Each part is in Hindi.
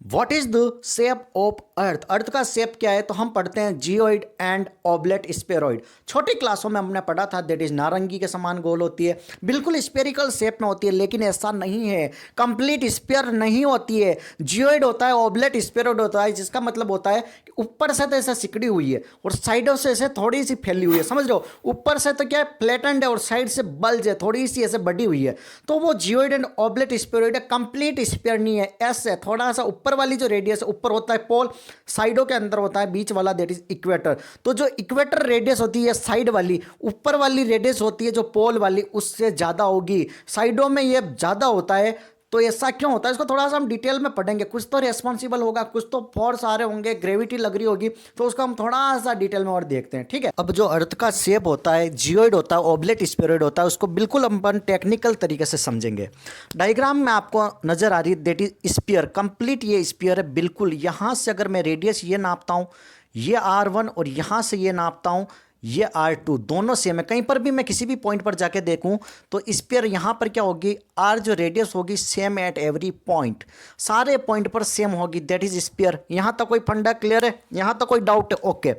What is the shape of earth? Earth का शेप क्या है? तो हम पढ़ते हैं जियोइड एंड ऑब्लेट स्फेरॉइड। छोटी क्लासों में हमने पढ़ा था दैट इज नारंगी के समान गोल होती है, बिल्कुल स्पेरिकल शेप में होती है, लेकिन ऐसा नहीं है, कंप्लीट स्फीयर नहीं होती है। जियोइड होता है, ऑब्लेट स्फेरॉइड होता है, जिसका मतलब होता है कि ऊपर से तो ऐसे सिकड़ी हुई है और साइडों से ऐसे थोड़ी सी फैली हुई है, समझ लो। ऊपर से तो क्या है, फ्लैटेंड है और साइड से बल्ज है, थोड़ी सी ऐसे बढ़ी हुई है, तो वो जियोइड एंड ऑब्लेट स्फेरॉइड है। कंप्लीट स्फीयर नहीं है, ऐसे थोड़ा सा ऊपर वाली जो रेडियस है, ऊपर होता है पोल, साइडों के अंदर होता है बीच वाला दैट इज इक्वेटर। तो जो इक्वेटर रेडियस होती है साइड वाली, ऊपर वाली रेडियस होती है जो पोल वाली, उससे ज़्यादा होगी। साइडों में ये ज़्यादा होता है। तो ऐसा क्यों होता है इसको थोड़ा सा हम डिटेल में पढ़ेंगे। कुछ तो रेस्पॉन्सिबल होगा, कुछ तो फोर्स आ रहे होंगे, ग्रेविटी लग रही होगी, तो उसको हम थोड़ा सा डिटेल में और देखते हैं, ठीक है। अब जो अर्थ का शेप होता है, जियोइड होता है, ऑब्लेट स्फेरॉइड होता है, उसको बिल्कुल अपन टेक्निकल तरीके से समझेंगे। डायग्राम में आपको नजर आ रही है दैट इज स्फीयर, कंप्लीट ये स्फीयर है बिल्कुल। यहाँ से अगर मैं रेडियस ये नापता हूँ, ये R1, और यहाँ से ये नापता हूँ, ये R2, दोनों सेम है। कहीं पर भी मैं किसी भी पॉइंट पर जाके देखूं तो स्फीयर यहाँ पर क्या होगी, R जो रेडियस होगी सेम एट एवरी पॉइंट, सारे पॉइंट पर सेम होगी, दैट इज स्फीयर। यहाँ तक कोई फंडा क्लियर है? यहाँ तक कोई डाउट है? ओके।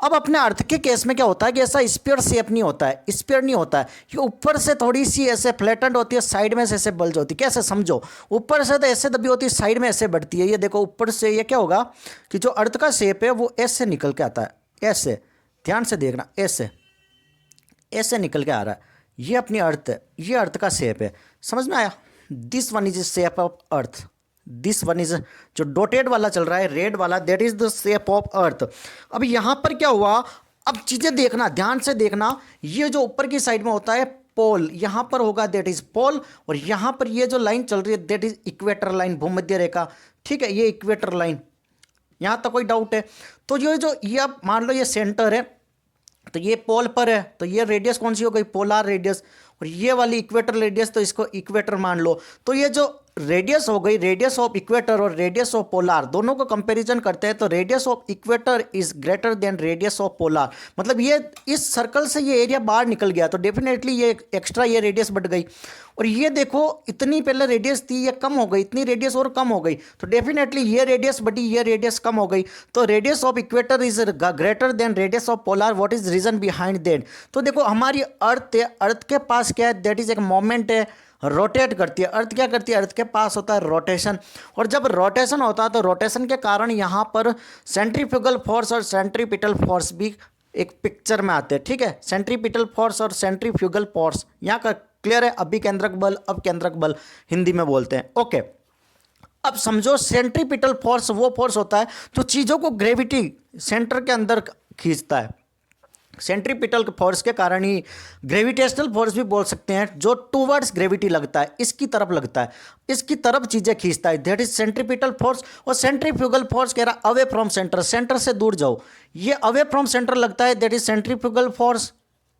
अब अपने अर्थ के केस में क्या होता है कि ऐसा स्फीयर शेप नहीं होता है, स्फीयर नहीं होता है, ये ऊपर से थोड़ी सी ऐसे फ्लैटेंड होती है, साइड में से ऐसे बल्ज होती है। कैसे समझो, ऊपर से तो ऐसे दबी होती है, साइड में ऐसे बढ़ती है। ये देखो ऊपर से ये क्या होगा कि जो अर्थ का शेप है वो ऐसे निकल के आता है, ऐसे, ध्यान से देखना, ऐसे ऐसे निकल के आ रहा है। ये अपनी अर्थ है, ये अर्थ का शेप है, समझ में आया? This one is shape of earth, this one is, जो डॉटेड वाला चल रहा है रेड वाला, that is the shape of अर्थ। अब यहाँ पर क्या हुआ, अब चीज़ें देखना, ध्यान से देखना। ये जो ऊपर की साइड में होता है पोल, यहाँ पर होगा दैट इज पोल, और यहाँ पर ये जो लाइन चल रही है दैट इज इक्वेटर लाइन, भूमध्य रेखा, ठीक है, ये इक्वेटर लाइन। यहाँ तक कोई डाउट है? तो ये अब मान लो ये सेंटर है, तो ये पोल पर है, तो ये रेडियस कौन सी हो गई, पोलार रेडियस, और ये वाली इक्वेटर रेडियस, तो इसको इक्वेटर मान लो। तो ये जो रेडियस हो गई, रेडियस ऑफ इक्वेटर और रेडियस ऑफ पोलार, दोनों को कंपैरिजन करते हैं तो radius of equator is greater than radius of polar. मतलब ये इस सर्कल से ये एरिया बाहर निकल गया, तो डेफिनेटली ये एक्स्ट्रा ये रेडियस बढ़ गई। और ये देखो इतनी पहले रेडियस थी, ये कम हो गई, इतनी रेडियस और कम हो गई, तो डेफिनेटली ये रेडियस बढ़ी, ये रेडियस कम हो गई। तो radius of equator is greater than radius of polar. What is reason behind that? तो देखो हमारी अर्थ है, अर्थ के पास क्या है, दैट इज एक मोमेंट है, रोटेट करती है। अर्थ क्या करती है, अर्थ के पास होता है रोटेशन, और जब रोटेशन होता है तो रोटेशन के कारण यहाँ पर सेंट्रीफ्यूगल फोर्स और सेंट्रीपिटल फोर्स भी एक पिक्चर में आते हैं, ठीक है। सेंट्रीपिटल फोर्स और सेंट्रीफ्यूगल फोर्स यहाँ का क्लियर है? अभी केंद्रक बल, अब केंद्रक बल हिंदी में बोलते हैं, ओके। अब समझो सेंट्रीपिटल फोर्स वो फोर्स होता है जो चीज़ों को ग्रेविटी सेंटर के अंदर खींचता है। सेंट्रीपिटल फोर्स के कारण ही ग्रेविटेशनल फोर्स भी बोल सकते हैं, जो टूवर्ड्स ग्रेविटी लगता है, इसकी तरफ लगता है, इसकी तरफ चीज़ें खींचता है, दैट इज सेंट्रीपिटल फोर्स। और सेंट्रीफ्यूगल फोर्स कह रहा अवे फ्रॉम सेंटर, सेंटर से दूर जाओ, ये अवे फ्रॉम सेंटर लगता है, that is centrifugal force.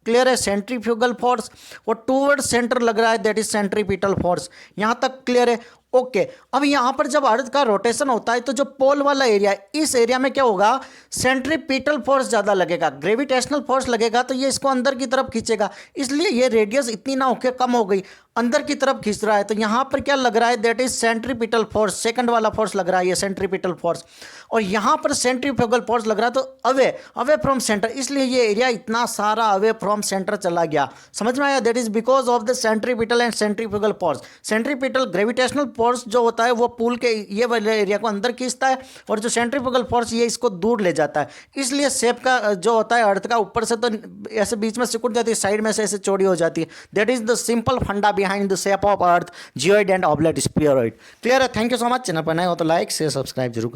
Clear है? Centrifugal force. और टूवर्ड सेंटर लग रहा है, दैट इज सेंट्रीपिटल फोर्स। यहां तक क्लियर है? ओके। अब यहां पर जब अर्थ का रोटेशन होता है तो जो पोल वाला एरिया है, इस एरिया में क्या होगा, सेंट्रीपिटल फोर्स ज़्यादा लगेगा, ग्रेविटेशनल फोर्स लगेगा, तो ये इसको अंदर की तरफ खींचेगा, इसलिए ये रेडियस इतनी ना होकर कम हो गई, अंदर की तरफ खींच रहा है। तो यहां पर क्या लग रहा है, that is centripetal force, second वाला फोर्स लग रहा है, ये सेंट्रीपिटल फोर्स। और यहां पर सेंट्रीफ्यूगल फोर्स लग रहा है, तो अवे अवे फ्रॉम सेंटर, इसलिए ये एरिया इतना सारा अवे फ्रॉम सेंटर चला गया। समझ में आया? That is because of the centripetal and centrifugal force. Centripetal gravitational force जो होता है वो पूल के ये वाले एरिया को अंदर खींचता है, और जो सेंट्रीफ्यूगल फोर्स ये इसको दूर ले जाता है। इसलिए शेप का जो होता है अर्थ का, ऊपर से तो ऐसे बीच में सिकुड़ जाती है, साइड में से ऐसे चौड़ी हो जाती है। That is the simple funda behind the shape of earth, geoid and oblate spheroid. Clear है? Thank you so much. Channel पर नए हो तो लाइक शेयर सब्सक्राइब जरूर।